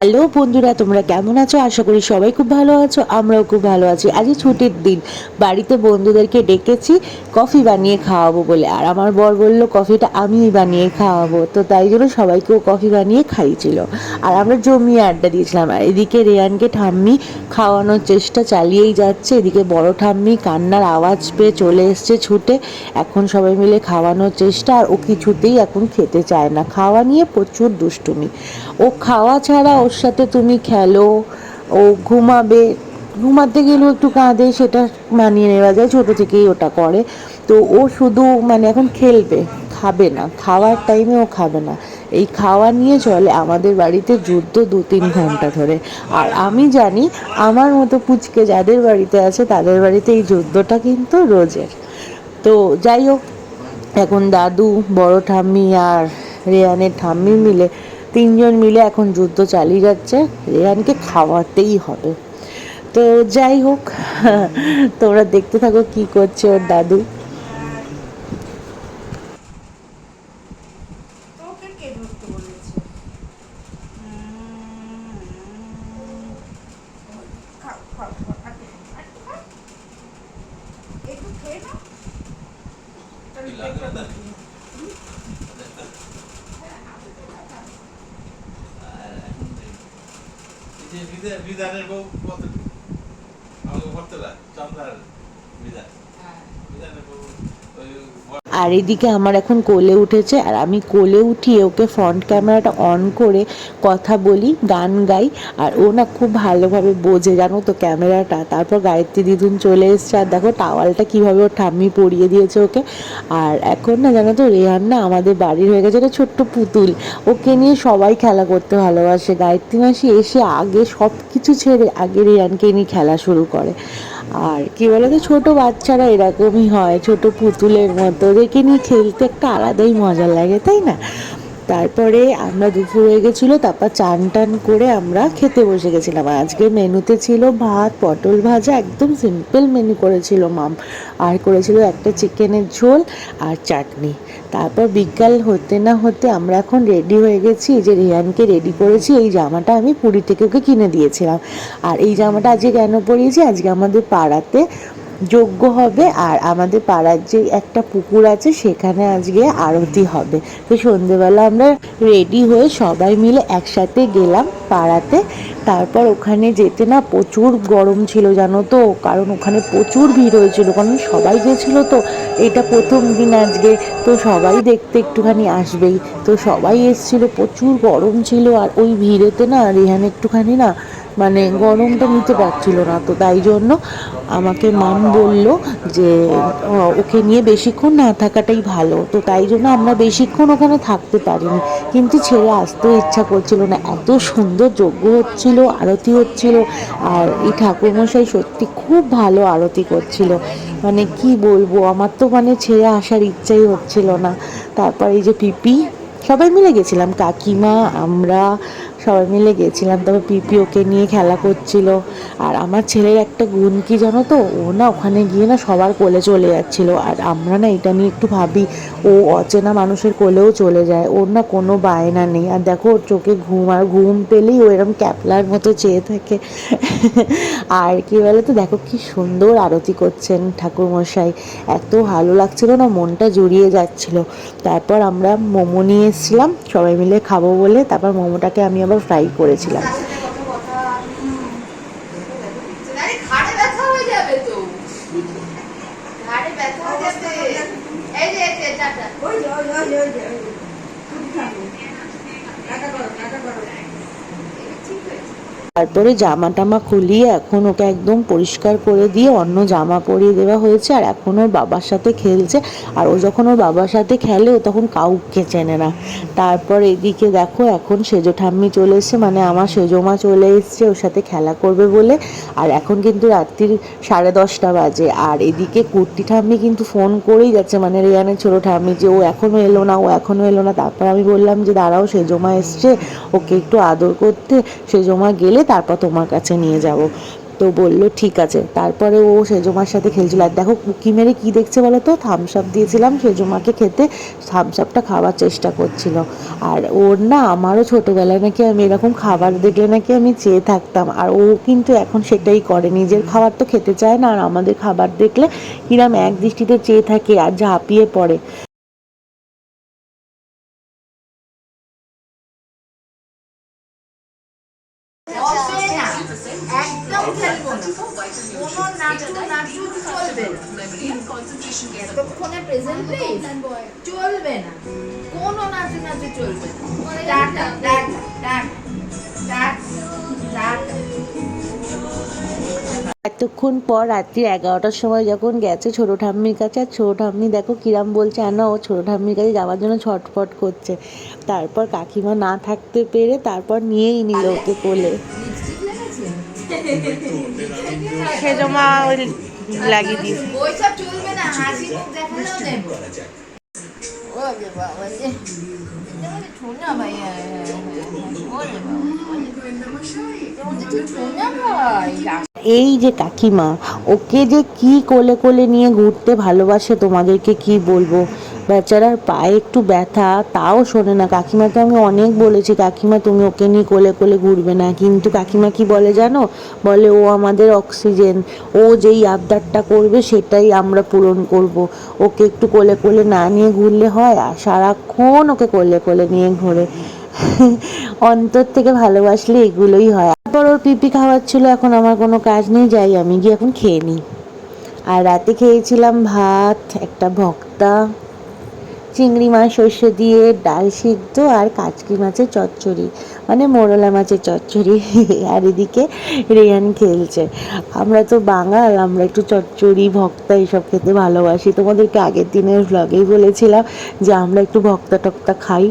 Hello বন্ধুরা, তোমরা কেমন আছো? আশা করি সবাই খুব ভালো আছো। আমরাও খুব ভালো আছি। আজই ছুটির দিন, বাড়িতে বন্ধুদেরকে ডেকেছি কফি বানিয়ে খাওয়াবো বলে। আর আমার বর বলল কফিটা আমিই বানিয়ে খাওয়াবো, তো তাই জন্য সবাইকেও কফি বানিয়ে খাইয়েছিল। আর আমরা জমিয়ে আড্ডা দিয়েছিলাম। আর এদিকে রেয়ানকে ঠাম্মি খাওয়ানোর চেষ্টা চালিয়েই যাচ্ছে। এদিকে বড় ঠাম্মি কান্নার আওয়াজ পেয়ে চলে এসছে ছুটে। এখন সবাই মিলে খাওয়ানোর চেষ্টা। আর ও কিছুতেই এখন খেতে চায় না। খাওয়া নিয়ে প্রচুর দুষ্টুমি। ও খাওয়া ছাড়া ওর সাথে তুমি খেলো, ও ঘুমাবে, ঘুমাতে গেলেও একটু কাঁদে, সেটা মানিয়ে নেওয়া যায়, ছোটো থেকেই ওটা করে। তো ও শুধু এখন খেলবে, খাবে না, খাওয়ার টাইমে ও খাবে না। এই খাওয়া নিয়ে চলে আমাদের বাড়িতে যুদ্ধ 2-3 ঘন্টা ধরে। আর আমি জানি আমার মতো পুচকে যাদের বাড়িতে আছে তাদের বাড়িতে এই যুদ্ধটা কিন্তু রোজের। তো যাই হোক, এখন দাদু, বড় ঠাম্মি আর রেয়ানের ঠাম্মি মিলে তিনজন মিলে এখন যুদ্ধ চালিয়ে যাচ্ছে। রেয়ানকে খাওয়াতেই হবে। তো যাই হোক, তোমরা দেখতে থাকো কি করছে ওর দাদু। তোকে কে ধরতে বলেছে? খাও খাও খাও, আটকে আটকে খাও। একটু খেয়ে নাও, তাহলে পেটটা ভর্তি হবে। বিধানের বউ কত আমাকে ভরতে পারে চন্দ্রার বিধান বিধানের বউ ওই আর এদিকে আমার এখন কোলে উঠেছে, আর আমি কোলে উঠিয়ে ওকে ফ্রন্ট ক্যামেরাটা অন করে কথা বলি, গান গাই। আর ও না খুব ভালোভাবে বোঝে, জানো তো, ক্যামেরাটা। তারপর গায়ত্রী দিদুন চলে এসছে, আর দেখো টাওয়ালটা কীভাবে ওর ঠাম্মি পরিয়ে দিয়েছে ওকে। আর এখন না, জানো তো, রেহান না আমাদের বাড়ির হয়ে গেছে একটা ছোট্ট পুতুল। ওকে নিয়ে সবাই খেলা করতে ভালোবাসে। গায়ত্রী মাসি এসে আগে সব কিছু ছেড়ে আগে রেহানকে নিয়ে খেলা শুরু করে। আর কি বলতো, ছোট বাচ্চারা এরকমই হয়, ছোট পুতুলের মতো। ওদেরকে নিয়ে খেলতে একটা আলাদাই মজা লাগে, তাই না? তারপরে আমরা দুপুর হয়ে গেছিলো, তারপর চান টান করে আমরা খেতে বসে গেছিলাম। আজকে মেনুতে ছিল ভাত, পটল ভাজা, একদম সিম্পল মেনু করেছিল মাম। আর করেছিল একটা চিকেনের ঝোল আর চাটনি। তারপর বিকাল হতে না হতে আমরা এখন রেডি হয়ে গেছি। এই যে রিয়ানকে রেডি করেছি, এই জামাটা আমি পুরী থেকে ওকে কিনে দিয়েছিলাম। আর এই জামাটা আজকে কেন পরিয়েছি, আজকে আমাদের পাড়াতে যজ্ঞ হবে। আর আমাদের পাড়ার যে একটা পুকুর আছে সেখানে আজকে আরতি হবে। তো সন্ধেবেলা আমরা রেডি হয়ে সবাই মিলে একসাথে গেলাম পাড়াতে। তারপর ওখানে যেতে না প্রচুর গরম ছিল, জানো তো, কারণ ওখানে প্রচুর ভিড় হয়েছিল, কারণ সবাই গেছিলো। তো এটা প্রথম দিন আজকে, তো সবাই দেখতে একটুখানি আসবেই। তো সবাই এসেছিল, প্রচুর গরম ছিল। আর ওই ভিড়েতে না রেহান একটুখানি না গরমটা নিতে পারছিল না। তো তাই জন্য আমাকে মাম বলল যে ওকে নিয়ে বেশিক্ষণ না থাকাটাই ভালো। তো তাই জন্য আমরা বেশিক্ষণ ওখানে থাকতে পারিনি, কিন্তু ছেড়ে আসতেও ইচ্ছা করছিল না। এত সুন্দর যজ্ঞ হচ্ছিল, আরতি হচ্ছিল। আর এই ঠাকুরমশাই সত্যি খুব ভালো আরতি করছিল। কি বলবো, আমার তো ছেড়ে আসার ইচ্ছাই হচ্ছিল না। তারপর এই যে পিপি, সবাই মিলে গেছিলাম, কাকিমা, আমরা সবাই মিলে গেছিলাম। তবে পিপি ওকে নিয়ে খেলা করছিল। আর আমার ছেলের একটা গুণ কি জানো তো, ও না ওখানে গিয়ে না সবার কোলে চলে যাচ্ছিল। আর আমরা না এটা নিয়ে একটু ভাবি, ও অচেনা মানুষের কোলেও চলে যায়, ওর না কোনো বায়না নেই। আর দেখো ওর চোখে ঘুম, আর ঘুম পেলেই ও এরকম ক্যাপলার মতো চেয়ে থাকে। আর কি বলো তো, দেখো কি সুন্দর আরতি করছেন ঠাকুরমশাই, এত ভালো লাগছিল না, মনটা জুড়িয়ে যাচ্ছিল। তারপর আমরা মোমো নিয়ে এসেছিলাম সবাই মিলে খাবো বলে। তারপর মোমোটাকে আমি আবার ফ্রাই করেছিলাম। কত কথা। আরে ঘাড়ে ব্যথা হয়ে যাবে তো, ঘাড়ে ব্যথা হয়ে যাবে। এই যে টাটা, ওই যে ওই ওই ওই যে টাটা করো টাটা করো, ঠিক হয়েছে। তারপরে জামা টামা খুলিয়ে এখন ওকে একদম পরিষ্কার করে দিয়ে অন্য জামা পরিয়ে দেওয়া হয়েছে। আর এখন ওর বাবার সাথে খেলছে। আর ও যখন ওর বাবার সাথে খেলে ও তখন কাউকে চেনে না। তারপর এদিকে দেখো এখন সেজো ঠাম্মি চলে এসছে, আমার সেজো মা চলে এসছে ওর সাথে খেলা করবে বলে। আর এখন কিন্তু রাত্রির 10:30 বাজে। আর এদিকে কুর্তি ঠাম্মি কিন্তু ফোন করেই যাচ্ছে, রেয়ানের ছোটো ঠাম্মি, যে ও এখনও এলো না, ও এখনও এলো না। তারপর আমি বললাম যে দাঁড়াও, সেজো মা এসছে, ওকে একটু আদর করতে, সেজো মা গেলে তারপর তোমার কাছে নিয়ে যাব। তো বলল ঠিক আছে। তারপরে ও সেজমার সাথে খেলছিল। আর দেখো উকি মেরে কী দেখছে বলো তো, থামস আপ দিয়েছিলাম সেজমাকে খেতে, থামস আপটা খাওয়ার চেষ্টা করছিল। আর ওর না, আমারও ছোটোবেলায় নাকি আমি এরকম খাবার দেখলে নাকি আমি চেয়ে থাকতাম, আর ও কিন্তু এখন সেটাই করে, নিজের খাবার তো খেতে চায় না, আর আমাদের খাবার দেখলে কিরম এক দৃষ্টিতে চেয়ে থাকে আর ঝাঁপিয়ে পড়ে। হবে না, একদম খেলবো না, কোনো নাচু নাচু চলবে না, এতক্ষণে প্রেজেন্ট প্লিজ চলবে না, কোনো নাচু নাচু চলবে না। Tata tata tata tata tata. এতক্ষণ পর রাত্রি 11টার সময় যখন গেছে ছোটো ঠাম্মির কাছে, আর ছোটো ঠাম্মি দেখো কিরাম বলছে, আর না ও ছোটো ঠাম্মির কাছে যাওয়ার জন্য ছটফট করছে। তারপর কাকিমা না থাকতে পেরে তারপর নিয়েই নিল ওকে কোলে। সেজমা ওই লাগিয়ে দিয়েছে। ওইসব চলবে না, হাসি মুখ দেখালেও নেব। ওরে বাবা রে, ছোনা ভাই, ওরে বাবা ছোনা ভাই। এই যে কাকিমা, ওকে যে কি কোলে কোলে নিয়ে ঘুরতে ভালোবাসে তোমাদেরকে কি বলবো। বেচারার পায়ে একটু ব্যথা, তাও শোনে না। কাকিমাকে আমি অনেক বলেছি, কাকিমা তুমি ওকে নিয়ে কোলে কোলে ঘুরবে না, কিন্তু কাকিমা কি বলে জানো, বলে ও আমাদের অক্সিজেন, ও যেই আবদারটা করবে সেটাই আমরা পূরণ করব। ওকে একটু কোলে কোলে না নিয়ে ঘুরলে হয়, আর সারাক্ষণ ওকে কোলে কোলে নিয়ে ঘোরে। অন্তর থেকে ভালোবাসলে এগুলোই হয়। তারপর ওর পিপি খাওয়াচ্ছিল, এখন আমার কোনো কাজ নেই, যাই আমি গিয়ে এখন খেয়ে নিই। আর রাতে খেয়েছিলাম ভাত, একটা ভর্তা, চিংড়ি মাছ সর্ষে দিয়ে, ডাল সিদ্ধ, আর কাচকি মাছের চচ্চড়ি, মানে মোরলা মাছের চচ্চড়ি। আর এদিকে রেহান খেলছে। আমরা তো বাঙাল, আমরা একটু চচ্চড়ি ভর্তা এইসব খেতে ভালোবাসি। তোমাদেরকে আগের দিনের ভ্লগেই বলেছিলাম যে আমরা একটু ভর্তা টক্তা খাই।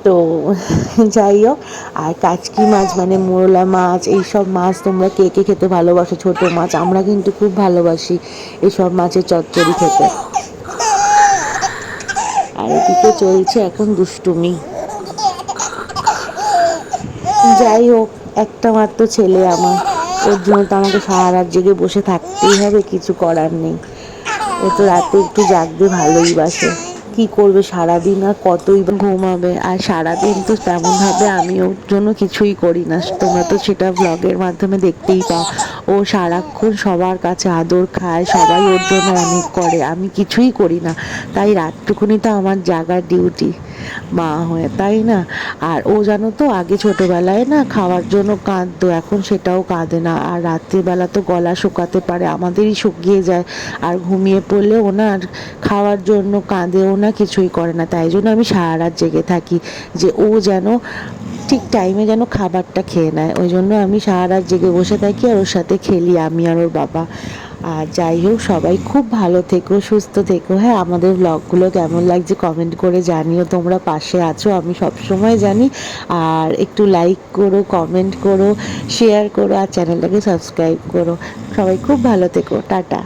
তো যাই হোক, আর কাচকি মাছ মানে মোরলা মাছ, এইসব মাছ তোমরা কে কে খেতে ভালোবাসো, ছোটো মাছ, আমরা কিন্তু খুব ভালোবাসি এইসব মাছের চচ্চড়ি খেতে। আর এদিকে চলছে এখন দুষ্টুমি। যাই হোক, একটা মাত্র ছেলে আমার, ওর জন্য তো আমাকে সারা রাত জেগে বসে থাকতেই হবে, কিছু করার নেই। ও তো রাতে একটু জাগতে ভালোই বাসে, কি করবে সারাদিন আর কতই বা ঘুমাবে। আর সারাদিন তো তেমনভাবে আমি ওর জন্য কিছুই করি না, তোমরা তো সেটা ব্লগের মাধ্যমে দেখতেই পাও। ও সারাক্ষণ সবার কাছে আদর খায়, সবাই ওর জন্য অনেক করে, আমি কিছুই করি না। তাই রাতটুকুনি তো আমার জাগার ডিউটি মা হয়ে, তাই না? আর ও জানো তো, আগে ছোটোবেলায় না খাওয়ার জন্য কাঁদতো, এখন সেটাও কাঁদে না। আর রাত্রিবেলা তো গলা শুকাতে পারে, আমাদেরই শুকিয়ে যায়, আর ঘুমিয়ে পড়লেও না আর খাওয়ার জন্য কাঁদেও না, কিছুই করে না। তাই জন্য আমি সারা রাত জেগে থাকি যে ও যেন ঠিক টাইমে যেন খাবারটা খেয়ে নেয়। ওই জন্য আমি সারা রাত জেগে বসে থাকি আর ওর সাথে খেলি, আমি আর ওর বাবা। আর যাই হোক, সবাই খুব ভালো থেকো, সুস্থ থেকো। হ্যাঁ, আমাদের ব্লগগুলো কেমন লাগছে কমেন্ট করে জানিও, তোমরা পাশে আছো আমি সবসময় জানি। আর একটু লাইক করো, কমেন্ট করো, শেয়ার করো, আর চ্যানেলটাকে সাবস্ক্রাইব করো। সবাই খুব ভালো থেকো, টাটা।